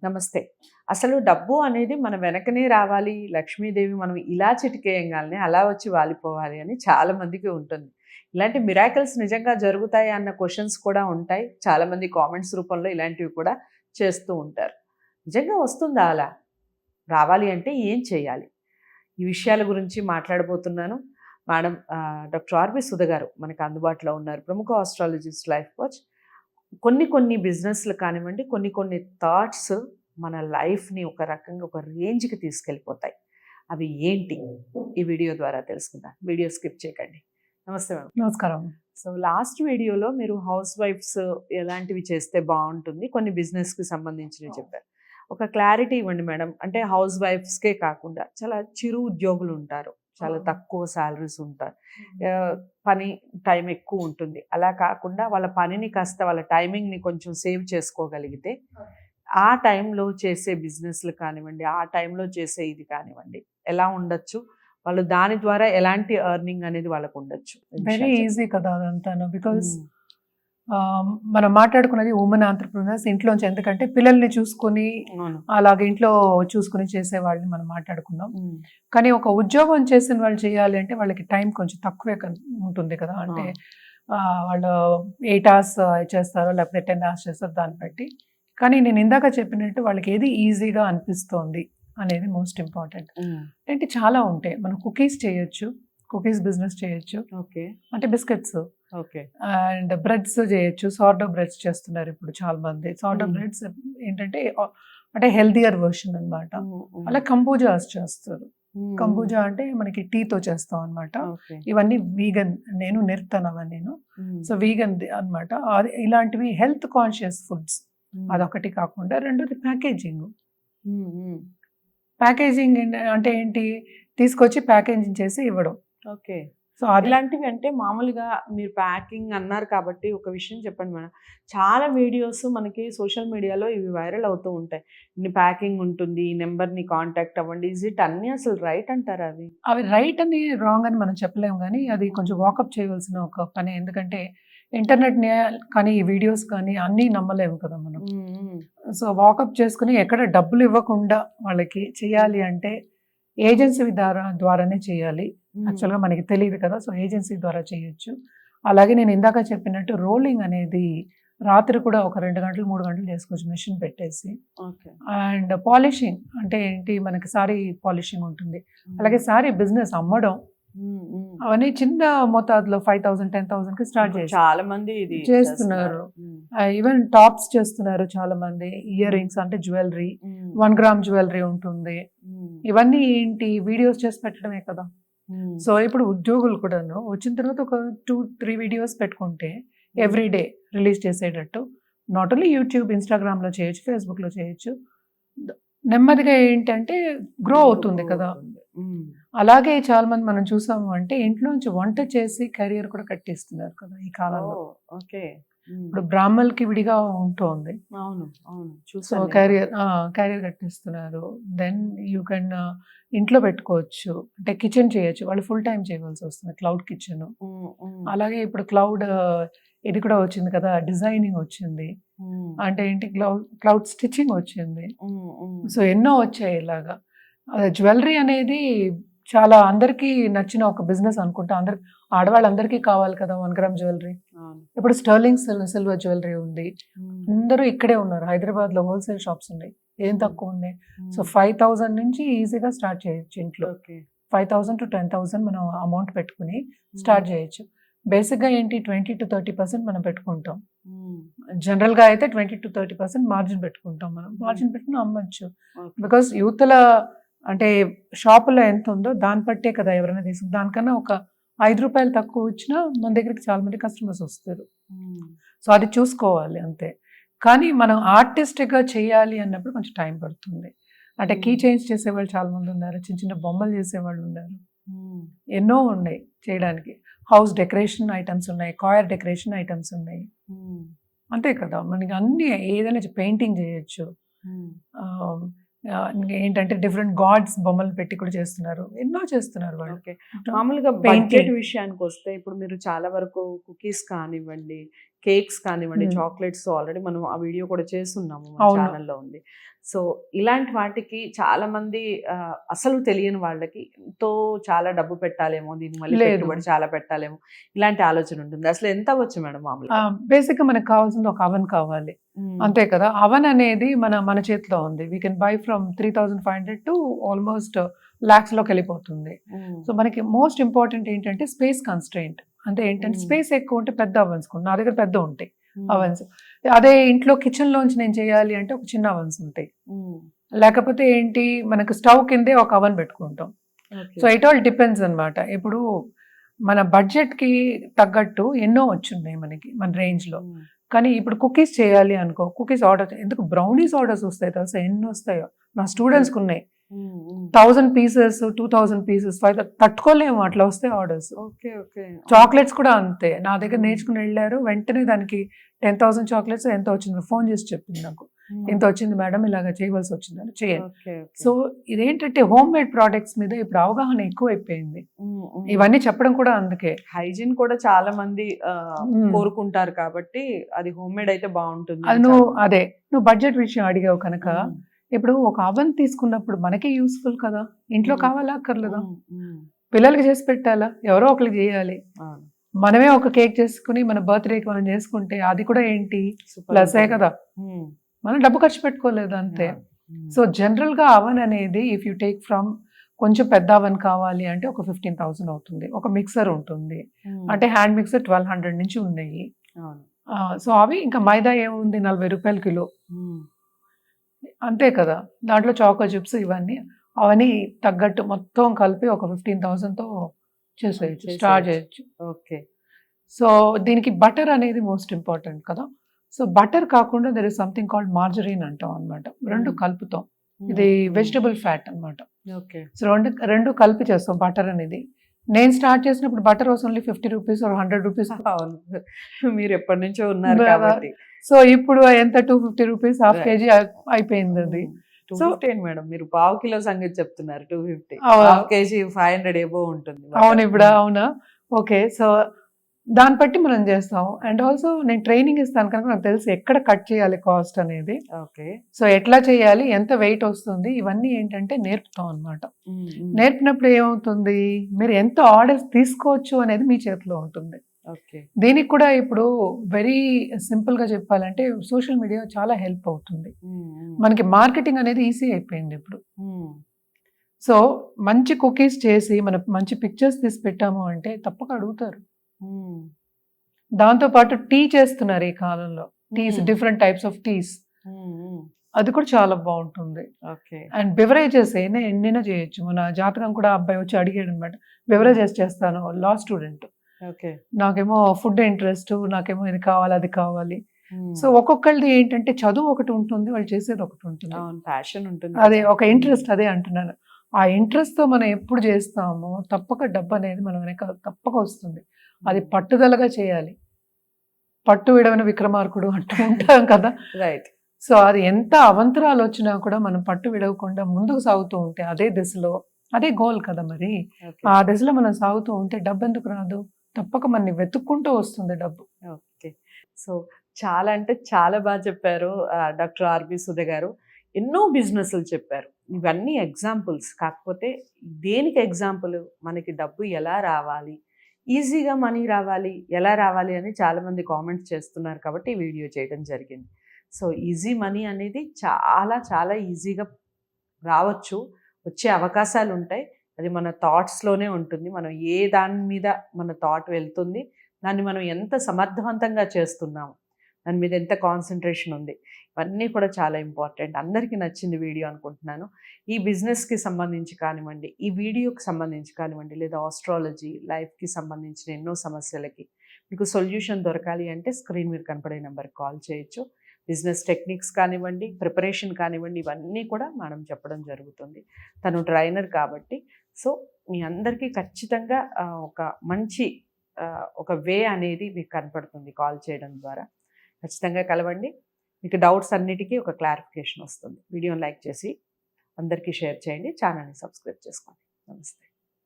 నమస్తే. అసలు డబ్బు అనేది మన వెనకనే రావాలి, లక్ష్మీదేవి మనం ఇలా చిటికేయంగాల్నే అలా వచ్చి వాలిపోవాలి అని చాలా మందికి ఉంటుంది. ఇలాంటి మిరాకిల్స్ నిజంగా జరుగుతాయా అన్న క్వెషన్స్ కూడా ఉంటాయి. చాలామంది కామెంట్స్ రూపంలో ఇలాంటివి కూడా చేస్తూ ఉంటారు. నిజంగా వస్తుందా అలా? రావాలి అంటే ఏం చేయాలి? ఈ విషయాల గురించి మాట్లాడబోతున్నాను. మేడం డాక్టర్ ఆర్‌బి సుధ గారు మనకు అందుబాటులో ఉన్నారు. ప్రముఖ ఆస్ట్రాలజిస్ట్, లైఫ్ కోచ్. కొన్ని బిజినెస్‌లు కానివ్వండి, కొన్ని థాట్స్ మన లైఫ్‌ని ఒక రకంగా ఒక రేంజ్‌కి తీసుకెళ్ళిపోతాయి. అవి ఏంటి? ఈ వీడియో ద్వారా తెలుసుకుందాం. వీడియో స్కిప్ చేయకండి. నమస్తే మేడం. నమస్కారం. సో లాస్ట్ వీడియోలో మీరు హౌస్ వైఫ్స్ ఎలాంటివి చేస్తే బావుంటుంది, కొన్ని బిజినెస్‌కి సంబంధించినవి చెప్పారు. ఒక క్లారిటీ ఇవ్వండి మేడం. అంటే హౌస్ వైఫ్స్‌కే కాకుండా చాలా చిరు ఉద్యోగులు ఉంటారు. చాలా తక్కువ సాలరీస్ ఉంటారు. పని టైం ఎక్కువ ఉంటుంది. అలా కాకుండా వాళ్ళ పనిని కాస్త వాళ్ళ టైమింగ్‌ని కొంచెం సేవ్ చేసుకోగలిగితే ఆ టైంలో చేసే బిజినెస్‌లు కానివ్వండి, ఆ టైంలో చేసే ఇది కానివ్వండి, ఎలా ఉండొచ్చు? వాళ్ళు దాని ద్వారా ఎలాంటి ఎర్నింగ్ అనేది వాళ్ళకు ఉండొచ్చు? వెరీ ఈజీ కదా అదంతాను. బికాజ్ మనం మాట్లాడుకున్నది ఉమెన్ ఆంటర్‌ప్రెన్యూర్స్ ఇంట్లోంచి. ఎందుకంటే పిల్లల్ని చూసుకొని అలాగే ఇంట్లో చూసుకొని చేసే వాళ్ళని మనం మాట్లాడుకున్నాం. కానీ ఒక ఉద్యోగం చేసిన వాళ్ళు చేయాలి అంటే వాళ్ళకి టైం కొంచెం తక్కువే ఉంటుంది కదా. అంటే వాళ్ళు 8 అవర్స్ చేస్తారో లేకపోతే 10 అవర్స్ చేస్తారో దాన్ని బట్టి. కానీ నేను ఇందాక చెప్పినట్టు వాళ్ళకి ఏది ఈజీగా అనిపిస్తోంది అనేది మోస్ట్ ఇంపార్టెంట్. అంటే చాలా ఉంటాయి. మనం కుకీస్ చేయొచ్చు, కుకీస్ బిజినెస్ చేయొచ్చు. ఓకే. అంటే బిస్కెట్స్. ఓకే. అండ్ బ్రెడ్స్ చేయొచ్చు. సార్డో బ్రెడ్స్ చేస్తున్నారు ఇప్పుడు చాలా మంది. సార్డో బ్రెడ్స్ ఏంటంటే అంటే హెల్దియర్ వర్షన్ అన్నమాట. అలా కంబూజాస్ చేస్తారు. కంబూజా అంటే మనకి టీతో చేస్తాం అన్నమాట. ఇవన్నీ వీగన్. నేను నిర్తాను అవన్నీను. సో వీగన్ అన్నమాట. ఇలాంటివి హెల్త్ కాన్షియస్ ఫుడ్స్. అదొకటి కాకుండా రెండోది ప్యాకేజింగ్. ప్యాకేజింగ్ అంటే ఏంటి? తీసుకొచ్చి ప్యాకేజింగ్ చేసి ఇవ్వడం. ఓకే. సో ఇలాంటివి అంటే మామూలుగా మీరు ప్యాకింగ్ అన్నారు కాబట్టి ఒక విషయం చెప్పండి మేడం. చాలా వీడియోస్ మనకి సోషల్ మీడియాలో ఇవి వైరల్ అవుతూ ఉంటాయి. ఇన్ని ప్యాకింగ్ ఉంటుంది, ఈ నెంబర్ని కాంటాక్ట్ అవ్వండి. ఈజ్ ఇట్ అన్నీ అసలు రైట్ అంటారా అవి? అవి రైట్ అని రాంగ్ అని మనం చెప్పలేము, కానీ అది కొంచెం వాకప్ చేయవలసిన ఒక పని. ఎందుకంటే ఇంటర్నెట్ కానీ ఈ వీడియోస్ కానీ అన్నీ నమ్మలేము కదా మనం. సో వాకప్ చేసుకుని ఎక్కడ డబ్బులు ఇవ్వకుండా వాళ్ళకి చేయాలి అంటే ఏజెన్సీ ద్వారానే చేయాలి. యాక్చువల్గా మనకి తెలియదు కదా. సో ఏజెన్సీ ద్వారా చేయొచ్చు. అలాగే నేను ఇందాక చెప్పినట్టు రోలింగ్ అనేది రాత్రి కూడా ఒక 2 గంటలు 3 గంటలు చేసుకోవచ్చు మెషిన్ పెట్టేసి. అండ్ పాలిషింగ్ అంటే ఏంటి, మనకి సారీ పాలిషింగ్ ఉంటుంది. అలాగే సారీ బిజినెస్ అమ్మడం, అవన్నీ చిన్న మోతాదులో 5,000 10,000కి స్టార్ట్ చేసి చాలా మంది ఇది చేస్తున్నారు. ఈవెన్ టాప్స్ చేస్తున్నారు చాలా మంది. ఇయర్ రింగ్స్ అంటే జ్యువెలరీ, 1 గ్రామ్ జ్యువెలరీ ఉంటుంది. ఇవన్నీ ఏంటి, వీడియోస్ చేసి పెట్టడమే కదా. సో ఇప్పుడు ఉద్యోగులు కూడాను వచ్చిన తర్వాత ఒక 2-3 వీడియోస్ పెట్టుకుంటే ఎవ్రీ డే రిలీజ్ చేసేటట్టు, నాట్ ఓన్లీ యూట్యూబ్, ఇన్స్టాగ్రామ్లో చేయొచ్చు, ఫేస్బుక్లో చేయొచ్చు. నెమ్మదిగా ఏంటంటే గ్రో అవుతుంది కదా. అలాగే చాలా మంది మనం చూసాము అంటే ఇంట్లోంచి వంట చేసి కెరియర్ కూడా కట్టిస్తున్నారు కదా ఈ కాలంలో. ఓకే. ఇప్పుడు బ్రాహ్మణులకి విడిగా ఉంటుంది. అవును. సో కెరియర్ కట్టిస్తున్నారు. దెన్ యూ కెన్ ఇంట్లో పెట్టుకోవచ్చు. అంటే కిచెన్ చేయొచ్చు. వాళ్ళు ఫుల్ టైం చేయవలసి వస్తుంది, క్లౌడ్ కిచెన్. అలాగే ఇప్పుడు క్లౌడ్ ఇది కూడా వచ్చింది కదా, డిజైనింగ్ వచ్చింది. అంటే ఏంటి, క్లౌడ్ స్టిచ్చింగ్ వచ్చింది. సో ఎన్నో వచ్చాయి ఇలాగా. జ్యువెలరీ అనేది చాలా అందరికీ నచ్చిన ఒక బిజినెస్ అనుకుంటా. ఆడవాళ్ళందరికీ కావాలి కదా 1 గ్రామ్ జ్యువెలరీ. ఇప్పుడు స్టర్లింగ్ సిల్వర్ జ్యువెలరీ ఉంది. అందరూ ఇక్కడే ఉన్నారు. హైదరాబాద్లో హోల్సేల్ షాప్స్ ఉన్నాయి. ఏం తక్కువ ఉన్నాయి. సో 5,000 నుంచి ఈజీగా స్టార్ట్ చేయొచ్చు ఇంట్లో. 5,000 to 10,000 మనం అమౌంట్ పెట్టుకుని స్టార్ట్ చేయొచ్చు. బేసిక్గా ఏంటి, 20-30% మనం పెట్టుకుంటాం. జనరల్గా అయితే 20-30% మార్జిన్ పెట్టుకుంటాం. మనం మార్జిన్ పెట్టుకుని అమ్మచ్చు. బికాస్ యూత్ల అంటే షాపులో ఎంత ఉందో దాన్ని బట్టే కదా ఎవరైనా తీసుకు. దానికన్నా ఒక 5 రూపాయలు తక్కువ వచ్చినా మన దగ్గరికి చాలా మంది కస్టమర్స్ వస్తారు. సో అది చూసుకోవాలి అంతే. కానీ మనం ఆర్టిస్ట్గా చేయాలి అన్నప్పుడు కొంచెం టైం పడుతుంది. అంటే కీ చైన్స్ చేసేవాళ్ళు చాలా మంది ఉన్నారు, చిన్న చిన్న బొమ్మలు చేసేవాళ్ళు ఉన్నారు, ఎన్నో ఉన్నాయి చేయడానికి. హౌస్ డెకరేషన్ ఐటమ్స్ ఉన్నాయి, కాయర్ డెకరేషన్ ఐటమ్స్ ఉన్నాయి. అంతే కదా, మనకి అన్ని ఏదైనా పెయింటింగ్ చేయొచ్చు. ఏంటంటే డిఫరెంట్ గాడ్స్ బొమ్మలు పెట్టి కూడా చేస్తున్నారు, ఎన్నో చేస్తున్నారు వాళ్ళు. మామూలుగా బడ్జెట్ విషయానికి వస్తే ఇప్పుడు మీరు చాలా వరకు కుకీస్ కానివ్వండి, కేక్స్ కానివ్వండి, Hmm. చాక్లెట్స్ ఆల్రెడీ మనం ఆ వీడియో కూడా చేస్తున్నాము, మన అవును. ఛానల్లో ఉంది. సో ఇలాంటి వాటికి చాలా మంది అసలు తెలియని వాళ్ళకి ఎంతో చాలా డబ్బు పెట్టాలేమో, దీన్ని మళ్ళీ లేదు. పెట్టుబడి చాలా పెట్టాలేమో, ఇలాంటి ఆలోచన ఉంటుంది. అసలు ఎంత అవ్వచ్చు మేడం మామూలుగా? బేసిక్గా మనకు కావాల్సింది ఒక అవన్ కావాలి, అంతే కదా. అవన్ అనేది మన చేతిలో ఉంది. We can buy from 3,500 to almost లాక్స్లోకి వెళ్ళిపోతుంది. సో మనకి మోస్ట్ ఇంపార్టెంట్ ఏంటంటే స్పేస్ కన్స్ట్రెయింట్. అంటే ఏంటంటే స్పేస్ ఎక్కువ ఉంటే పెద్ద అవన్స్, నా దగ్గర పెద్ద ఉంటాయి అవన్స్. అదే ఇంట్లో కిచెన్ లోంచి నేను చేయాలి అంటే ఒక చిన్న అవన్స్ ఉంటాయి. లేకపోతే ఏంటి, మనకు స్టవ్ కిందే ఒక అవన్ పెట్టుకుంటాం. సో ఇట్ ఆల్ డిపెండ్స్ అన్నమాట. ఇప్పుడు మన బడ్జెట్ కి తగ్గట్టు ఎన్నో వచ్చున్నాయి మనకి మన రేంజ్ లో. కానీ ఇప్పుడు కుకీస్ చేయాలి అనుకో, కుకీస్ ఆర్డర్ ఎందుకు బ్రౌనీస్ ఆర్డర్స్ వస్తాయి తెలుసా, ఎన్ని వస్తాయో. నా స్టూడెంట్స్కి ఉన్నాయి 1000 పీసెస్, 2000 పీసెస్, 5,000 తట్టుకోలేము అట్లా వస్తాయి ఆర్డర్స్. Okay okay. చాక్లెట్స్ కూడా అంతే, నా దగ్గర నేర్చుకుని వెళ్ళారు, వెంటనే దానికి 10,000 చాక్లెట్స్ ఎంత వచ్చింది ఫోన్ చేసి చెప్పింది నాకు, ఎంత వచ్చింది మేడం, ఇలాగ చేయవలసి వచ్చిందని చేయండి. సో ఇదేంటంటే హోమ్ మేడ్ ప్రోడక్ట్స్ మీద ఇప్పుడు అవగాహన ఎక్కువైపోయింది. ఇవన్నీ చెప్పడం కూడా అందుకే. హైజీన్ కూడా చాలా మంది కోరుకుంటారు కాబట్టి అది హోమ్ మేడ్ అయితే బాగుంటుంది. అది నువ్వు బడ్జెట్ విషయం అడిగావు కనుక, ఇప్పుడు ఒక అవన్ తీసుకున్నప్పుడు మనకే యూస్ఫుల్ కదా, ఇంట్లో కావాలా అక్కర్లేదా, పిల్లలకి చేసి పెట్టాలా, ఎవరో ఒకరికి చేయాలి. మనమే ఒక కేక్ చేసుకుని మన బర్త్డేకి మనం చేసుకుంటే అది కూడా ఏంటి ప్లసే కదా, మనం డబ్బు ఖర్చు పెట్టుకోలేదు అంతే. సో జనరల్ గా అవన్ అనేది ఇఫ్ యూ టేక్ ఫ్రమ్, కొంచెం పెద్ద అవన్ కావాలి అంటే ఒక 15,000 అవుతుంది. ఒక మిక్సర్ ఉంటుంది, అంటే హ్యాండ్ మిక్సర్ 1,200 నుంచి ఉన్నాయి. సో అవి ఇంకా మైదా ఏముంది 40 రూపాయల కిలో, అంతే కదా. దాంట్లో చాకో చిప్స్ అవన్నీ తగ్గట్టు మొత్తం కలిపి ఒక 15,000తో చేసేయచ్చు, స్టార్ట్ చేయొచ్చు. ఓకే. సో దీనికి బటర్ అనేది మోస్ట్ ఇంపార్టెంట్ కదా. సో బటర్ కాకుండా దర్ ఇస్ సంథింగ్ కాల్డ్ మార్జరీన్ అంటాం అనమాట, రెండు కలుపుతాం. ఇది వెజిటబుల్ ఫ్యాట్ అనమాట. సో రెండు కలిపి చేస్తాం బటర్ అనేది. నేను స్టార్ట్ చేసినప్పుడు butter was only 50 rupees or 100 rupees. మీరు ఎప్పటి నుంచో ఉన్నారు కాబట్టి. సో ఇప్పుడు ఎంత 250 రూపీస్, హాఫ్ కేజీ అయిపోయింది అది. 250 మేడం, మీరు పావు కిలో సంగతి చెప్తున్నారు. 250, హాఫ్ కేజీ 500 ఏబో ఉంటుంది. అవును ఇప్పుడు, అవునా, ఓకే. సో దాన్ని బట్టి మనం చేస్తాం. అండ్ ఆల్సో నేను ట్రైనింగ్ ఇస్తాను కనుక నాకు తెలుసు ఎక్కడ కట్ చేయాలి కాస్ట్ అనేది. ఓకే. సో ఎట్లా చేయాలి, ఎంత వెయిట్ వస్తుంది, ఇవన్నీ ఏంటంటే నేర్పుతాం అనమాట. నేర్పినప్పుడు ఏమవుతుంది, మీరు ఎంత ఆర్డర్స్ తీసుకోవచ్చు అనేది మీ చేతిలో ఉంటుంది. దీనికి కూడా ఇప్పుడు వెరీ సింపుల్ గా చెప్పాలంటే సోషల్ మీడియా చాలా హెల్ప్ అవుతుంది. మనకి మార్కెటింగ్ అనేది ఈజీ అయిపోయింది ఇప్పుడు. సో మంచి కుకీస్ చేసి మన మంచి పిక్చర్స్ తీసి పెట్టాము అంటే తప్పక అడుగుతారు. దాంతో పాటు టీ చేస్తున్నారు ఈ కాలంలో, teas, different types of teas, అది కూడా చాలా బాగుంటుంది. అండ్ బెవరేజెస్ ఎన్నైనా చేయొచ్చు. మన జాతకం కూడా అబ్బాయి వచ్చి అడిగాడు అనమాట, బెవరేజెస్ చేస్తాను, లా స్టూడెంట్, నాకేమో ఫుడ్ ఇంట్రెస్ట్, నాకేమో ఇది కావాలి అది కావాలి. సో ఒక్కొక్కరిది ఏంటంటే చదువు ఒకటి ఉంటుంది, వాళ్ళు చేసేది ఒకటి ఉంటుంది, ప్యాషన్ ఉంటుంది, అదే ఒక ఇంట్రెస్ట్. అదే అంటున్నాను, ఆ ఇంట్రెస్ట్ తో మనం ఎప్పుడు చేస్తామో తప్పక డబ్బు అనేది మన వెనక తప్పక వస్తుంది. అది పట్టుదలగా చేయాలి. పట్టు విడవని విక్రమార్కుడు అంటూ ఉంటాం కదా. రైట్. సో అది ఎంత అవంతరాలు వచ్చినా కూడా మనం పట్టు విడవకుండా ముందుకు సాగుతూ ఉంటే అదే దిశలో, అదే గోల్ కదా మరి, ఆ దిశలో మనం సాగుతూ ఉంటే డబ్బు ఎందుకు రాదు, తప్పక మనని వెతుక్కుంటూ వస్తుంది డబ్బు. ఓకే. సో చాలా అంటే చాలా బాగా చెప్పారు డాక్టర్ ఆర్బి సుధ గారు. ఎన్నో బిజినెస్లు చెప్పారు, ఇవన్నీ ఎగ్జాంపుల్స్. కాకపోతే దేనికి ఎగ్జాంపుల్, మనకి డబ్బు ఎలా రావాలి, ఈజీగా మనీ రావాలి, ఎలా రావాలి అని చాలామంది కామెంట్స్ చేస్తున్నారు కాబట్టి ఈ వీడియో చేయడం జరిగింది. సో ఈజీ మనీ అనేది చాలా చాలా ఈజీగా రావచ్చు, వచ్చే అవకాశాలు ఉంటాయి. అది మన థాట్స్లోనే ఉంటుంది. మనం ఏ దాని మీద మన థాట్ వెళ్తుంది, దాన్ని మనం ఎంత సమర్థవంతంగా చేస్తున్నాము, దాని మీద ఎంత కాన్సన్ట్రేషన్ ఉంది, ఇవన్నీ కూడా చాలా ఇంపార్టెంట్. అందరికీ నచ్చింది వీడియో అనుకుంటున్నాను. ఈ బిజినెస్కి సంబంధించి కానివ్వండి, ఈ వీడియోకి సంబంధించి కానివ్వండి, లేదా ఆస్ట్రాలజీ, లైఫ్కి సంబంధించిన ఎన్నో సమస్యలకి మీకు సొల్యూషన్ దొరకాలి అంటే స్క్రీన్ మీద కనపడే నెంబర్కి కాల్ చేయొచ్చు. బిజినెస్ టెక్నిక్స్ కానివ్వండి, ప్రిపరేషన్ కానివ్వండి, ఇవన్నీ కూడా మేడం చెప్పడం జరుగుతుంది. తను ట్రైనర్ కాబట్టి. సో మీ అందరికీ ఖచ్చితంగా ఒక మంచి ఒక వే అనేది మీకు కనపడుతుంది కాల్ చేయడం ద్వారా. ఖచ్చితంగా కలవండి, మీకు డౌట్స్ అన్నిటికీ ఒక క్లారిఫికేషన్ వస్తుంది. వీడియోని లైక్ చేసి అందరికీ షేర్ చేయండి, ఛానల్ని సబ్స్క్రైబ్ చేసుకోండి. నమస్తే.